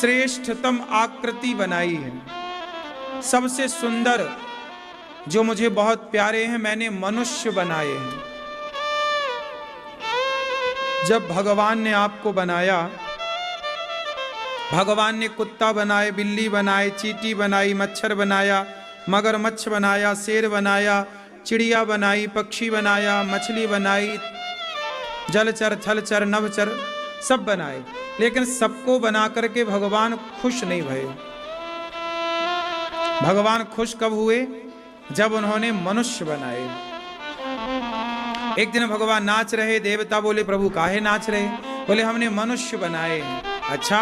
श्रेष्ठतम आकृति बनाई है, सबसे सुंदर जो मुझे बहुत प्यारे हैं मैंने मनुष्य बनाए हैं। जब भगवान ने आपको बनाया, भगवान ने कुत्ता बनाए, बिल्ली बनाए, चींटी बनाई, मच्छर बनाया, मगरमच्छ बनाया, शेर बनाया, चिड़िया बनाई, पक्षी बनाया, मछली बनाई, जलचर, थलचर, नभचर सब बनाए, लेकिन सबको बना करके भगवान खुश नहीं भये। भगवान खुश कब हुए? जब उन्होंने मनुष्य बनाए। एक दिन भगवान नाच रहे, देवता बोले प्रभु काहे नाच रहे? बोले हमने मनुष्य बनाए हैं। अच्छा,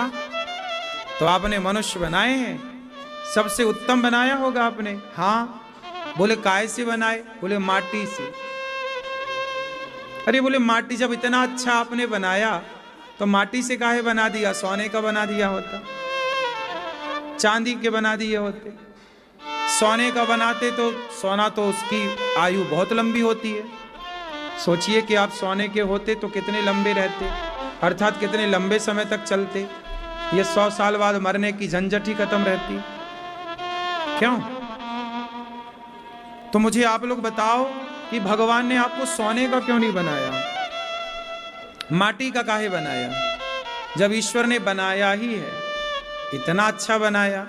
तो आपने मनुष्य बनाए हैं, सबसे उत्तम बनाया होगा आपने। हाँ। बोले काहे से बनाए? बोले माटी से। अरे बोले माटी जब इतना अच्छा आपने बनाया तो माटी से काहे बना दिया? सोने का बना दिया होता, चांदी के बना दिए होते। सोने का बनाते तो सोना तो उसकी आयु बहुत लंबी होती है। सोचिए कि आप सोने के होते तो कितने लंबे रहते, अर्थात कितने लंबे समय तक चलते। ये 100 साल बाद मरने की झंझट ही खत्म रहती। क्यों? तो मुझे आप लोग बताओ कि भगवान ने आपको सोने का क्यों नहीं बनाया, माटी का काहे बनाया? जब ईश्वर ने बनाया ही है, इतना अच्छा बनाया,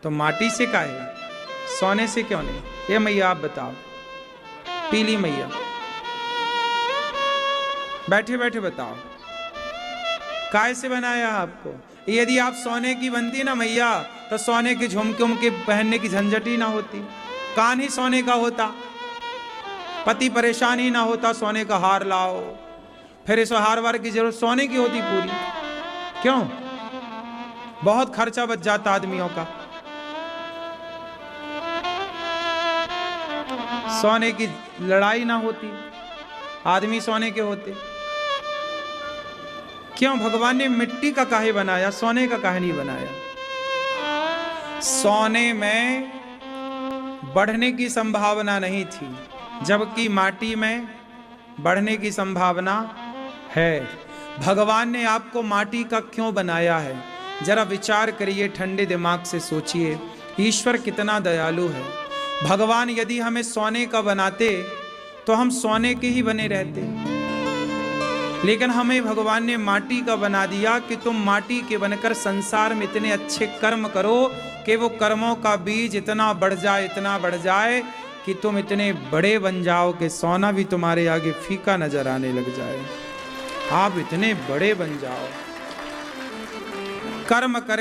तो माटी से काहे, सोने से क्यों नहीं? ये मैया आप बताओ, पीली मैया बैठे बैठे बताओ काहे से बनाया आपको? यदि आप सोने की बनती ना मैया तो सोने के झुमके उमके पहनने की झंझट ही ना होती, कान ही सोने का होता, पति परेशान ही ना होता, सोने का हार लाओ, फिर इस हार वार की जरूरत सोने की होती पूरी। क्यों? बहुत खर्चा बच जाता आदमियों का। सोने की लड़ाई ना होती, आदमी सोने के होते। क्यों? भगवान ने मिट्टी का काहे बनाया, सोने का काहे नहीं बनाया? सोने में बढ़ने की संभावना नहीं थी, जबकि माटी में बढ़ने की संभावना है। भगवान ने आपको माटी का क्यों बनाया है? जरा विचार करिए, ठंडे दिमाग से सोचिए, ईश्वर कितना दयालु है। भगवान यदि हमें सोने का बनाते तो हम सोने के ही बने रहते, लेकिन हमें भगवान ने माटी का बना दिया कि तुम माटी के बनकर संसार में इतने अच्छे कर्म करो कि वो कर्मों का बीज इतना बढ़ जाए, इतना बढ़ जाए कि तुम इतने बड़े बन जाओ कि सोना भी तुम्हारे आगे फीका नजर आने लग जाए। आप इतने बड़े बन जाओ, कर्म कर